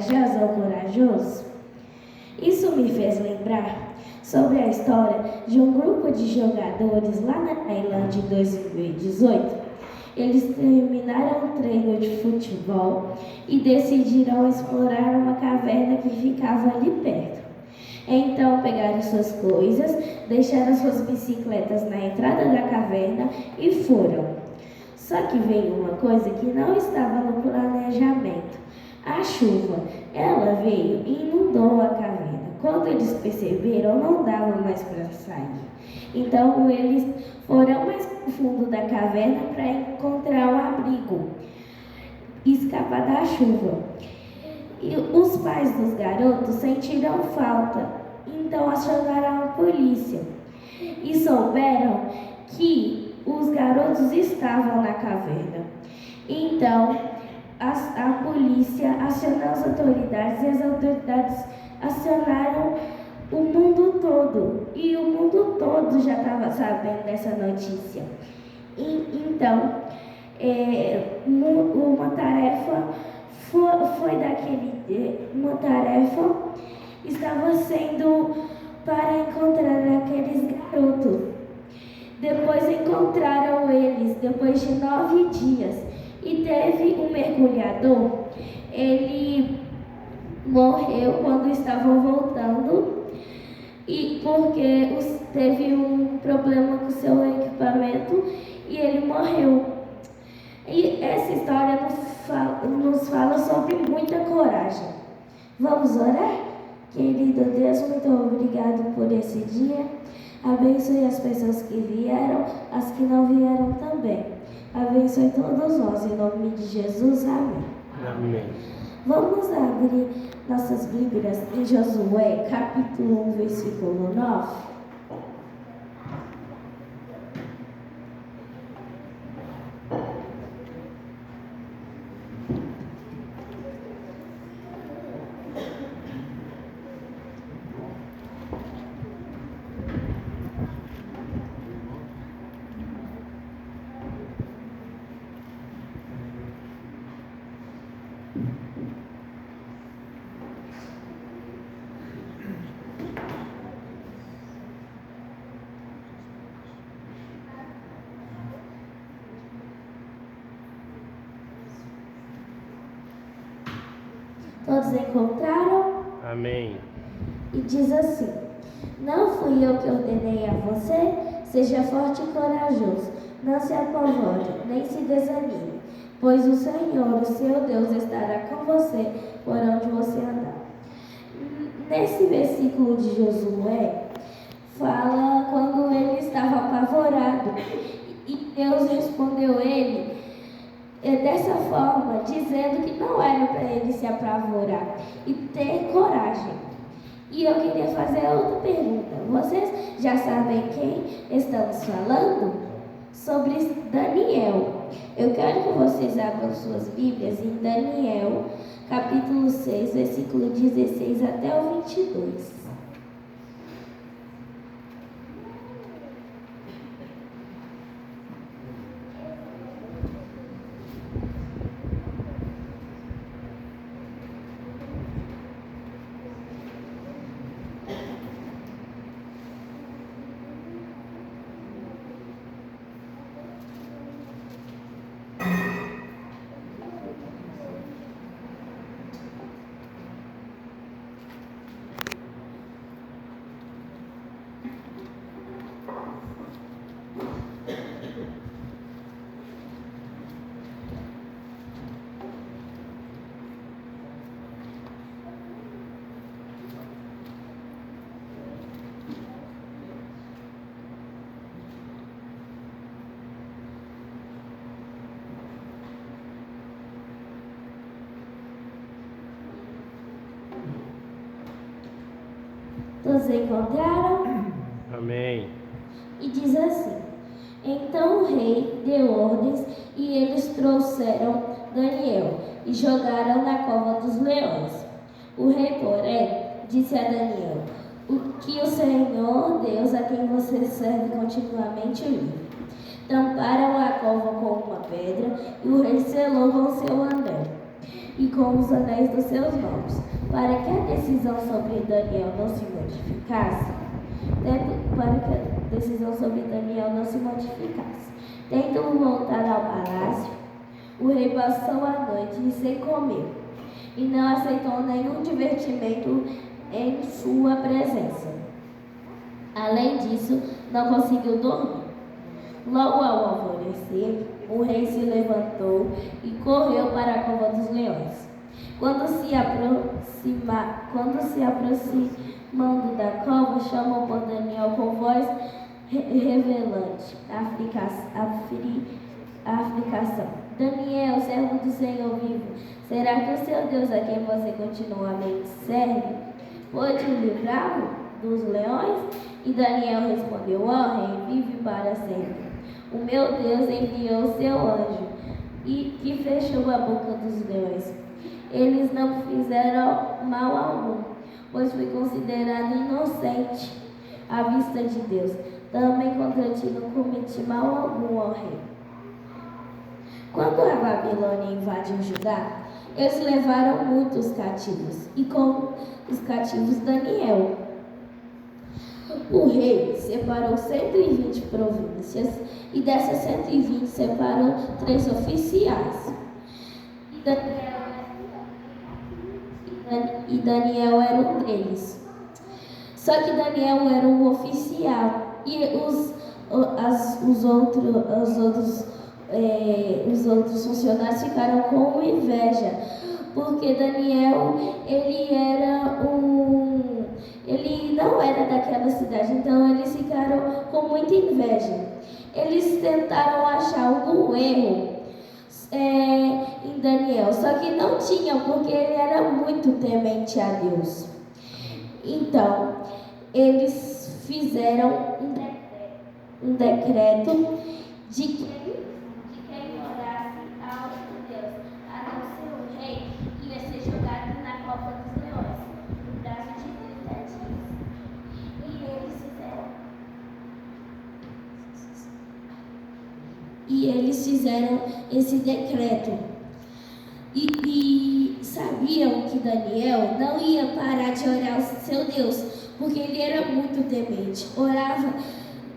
corajosa ou corajoso? Isso me fez lembrar sobre a história de um grupo de jogadores lá na Tailândia em 2018. Eles terminaram um treino de futebol e decidiram explorar uma caverna que ficava ali perto. Então pegaram suas coisas, deixaram suas bicicletas na entrada da caverna e foram. Só que veio uma coisa que não estava no planejamento. A chuva, ela veio e inundou a caverna. Quando eles perceberam, não dava mais para sair. Então eles foram mais pro fundo da caverna para encontrar um abrigo e escapar da chuva. E os pais dos garotos sentiram falta, então acionaram a polícia e souberam que os garotos estavam na caverna. Então a polícia acionou as autoridades e as autoridades acionaram o mundo todo. E o mundo todo já estava sabendo dessa notícia. Então, uma tarefa uma tarefa estava sendo para encontrar aqueles garotos. Depois encontraram eles, depois de 9 dias. E teve um mergulhador, ele morreu quando estavam voltando, e porque teve um problema com seu equipamento e ele morreu. E essa história nos fala sobre muita coragem. Vamos orar? Querido Deus, muito obrigado por esse dia. Abençoe as pessoas que vieram, as que não vieram também. Abençoe todos nós, em nome de Jesus, amém. Amém. Vamos abrir nossas Bíblias em Josué, capítulo 1, versículo 9. Todos encontraram? Amém. E diz assim: não fui eu que ordenei a você? Seja forte e corajoso. Não se apavore, nem se desanime, pois o Senhor, o seu Deus, estará com você por onde você andar. Nesse versículo de Josué, fala quando ele estava apavorado. E Deus respondeu ele dessa forma, dizendo que não era para ele se apavorar e ter coragem. E eu queria fazer outra pergunta. Vocês já sabem quem estamos falando? Sobre Daniel. Eu quero que vocês abram suas Bíblias em Daniel, capítulo 6, versículo 16 até o 22. Todos encontraram? Amém. E diz assim: então o rei deu ordens e eles trouxeram Daniel e jogaram na cova dos leões. O rei, porém, disse a Daniel: que o Senhor Deus, a quem você serve continuamente, livre. Tamparam a cova com uma pedra e o rei selou com seu anel. e com os anéis dos seus nomes, para que a decisão sobre Daniel não se modificasse. Tendo voltado ao palácio, o rei passou a noite sem comer e não aceitou nenhum divertimento em sua presença. Além disso, não conseguiu dormir. Logo ao alvorecer, o rei se levantou e correu para a cova dos leões. Quando se aproximando da cova, chamou por Daniel com voz revelante a aflicação. Daniel, servo do Senhor vivo, será que o seu Deus, a quem você continuamente serve, pode livrá-lo dos leões? E Daniel respondeu: ó rei, vive para sempre. O meu Deus enviou seu anjo e que fechou a boca dos leões. Eles não fizeram mal algum, pois fui considerado inocente à vista de Deus. Também contra ti não cometi mal algum, ó rei. Quando a Babilônia invadiu Judá, eles levaram muitos cativos, e com os cativos Daniel. O rei separou 120 províncias, e dessas 120 separou 3 oficiais. E Daniel era um deles. Só que Daniel era um oficial, e os outros funcionários ficaram com inveja, porque Daniel ele não era daquela cidade, então eles ficaram com muita inveja. Eles tentaram achar algum erro em Daniel, só que não tinham, porque ele era muito temente a Deus. Então, eles fizeram um decreto de quem orasse ao Deus, a não ser o rei, ia ser jogado na cova dos leões, no prazo de 30 dias. E eles fizeram esse decreto. E sabiam que Daniel não ia parar de orar ao seu Deus, porque ele era muito temente. Orava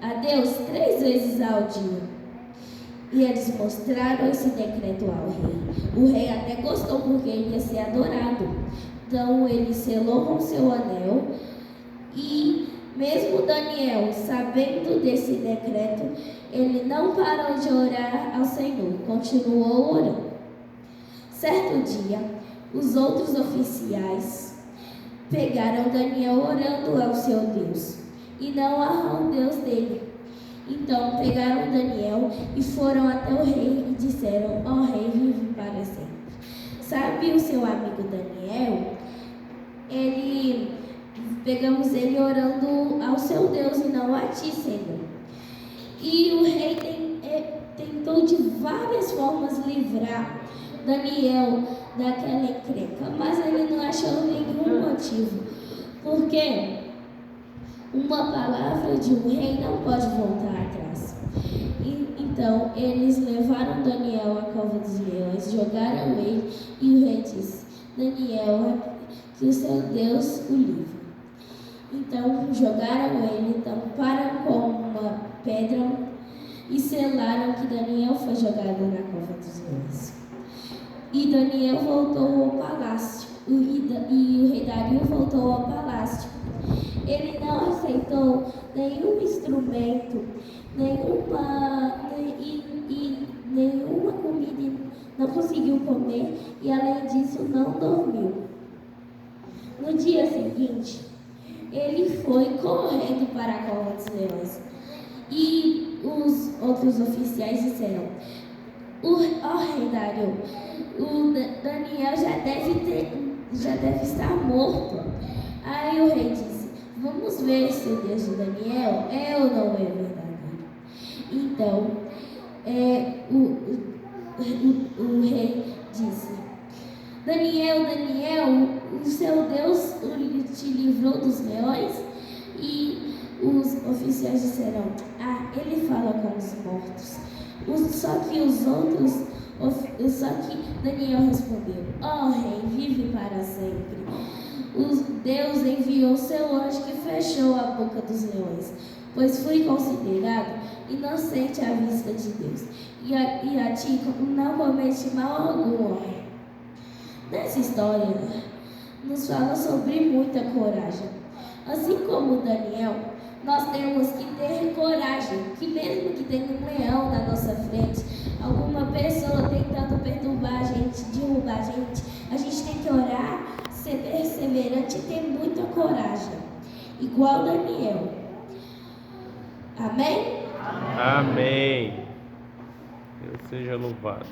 a Deus 3 vezes ao dia. E eles mostraram esse decreto ao rei. O rei até gostou, porque ele ia ser adorado. Então ele selou com seu anel. E mesmo Daniel, sabendo desse decreto, ele não parou de orar ao Senhor, continuou orando. Certo dia, os outros oficiais pegaram Daniel orando ao seu Deus, e não ao Deus dele. Então pegaram Daniel e foram até o rei e disseram: ó rei, vive para sempre. Sabe o seu amigo Daniel? Pegamos ele orando ao seu Deus e não a ti, Senhor. E o rei tentou de várias formas livrar Daniel daquela encrenca, mas ele não achou nenhum motivo, porque uma palavra de um rei não pode voltar atrás. Então eles levaram Daniel à cova dos leões, jogaram ele, e o rei disse: Daniel, que o seu Deus o livre. Então jogaram ele, tamparam com uma pedra e selaram que Daniel foi jogado na cova dos leões. E Daniel voltou ao palácio, e o rei Dario voltou ao palácio. Ele não aceitou nenhum instrumento, nenhuma comida, não conseguiu comer, e além disso não dormiu. No dia seguinte, ele foi correndo para a cova dos leões. E os outros oficiais disseram: ó rei Dario, o Daniel já deve estar morto. Aí o rei disse: vamos ver se o Deus de Daniel é ou não é verdadeiro. Então, o rei disse: Daniel, o seu Deus te livrou dos leões? E os oficiais disseram: ele fala com os mortos. Só que os outros Só que Daniel respondeu: Ó rei, vive para sempre. Deus enviou seu anjo que fechou a boca dos leões, pois fui considerado inocente à vista de Deus. E a ti não cometi mal algum, ó rei. Nessa história, nos fala sobre muita coragem. Assim como Daniel, nós temos que ter coragem, que mesmo que tenha um leão na nossa frente, alguma pessoa tentando perturbar a gente, derrubar a gente tem que orar, ser perseverante e ter muita coragem, igual Daniel. Amém? Amém. Deus seja louvado.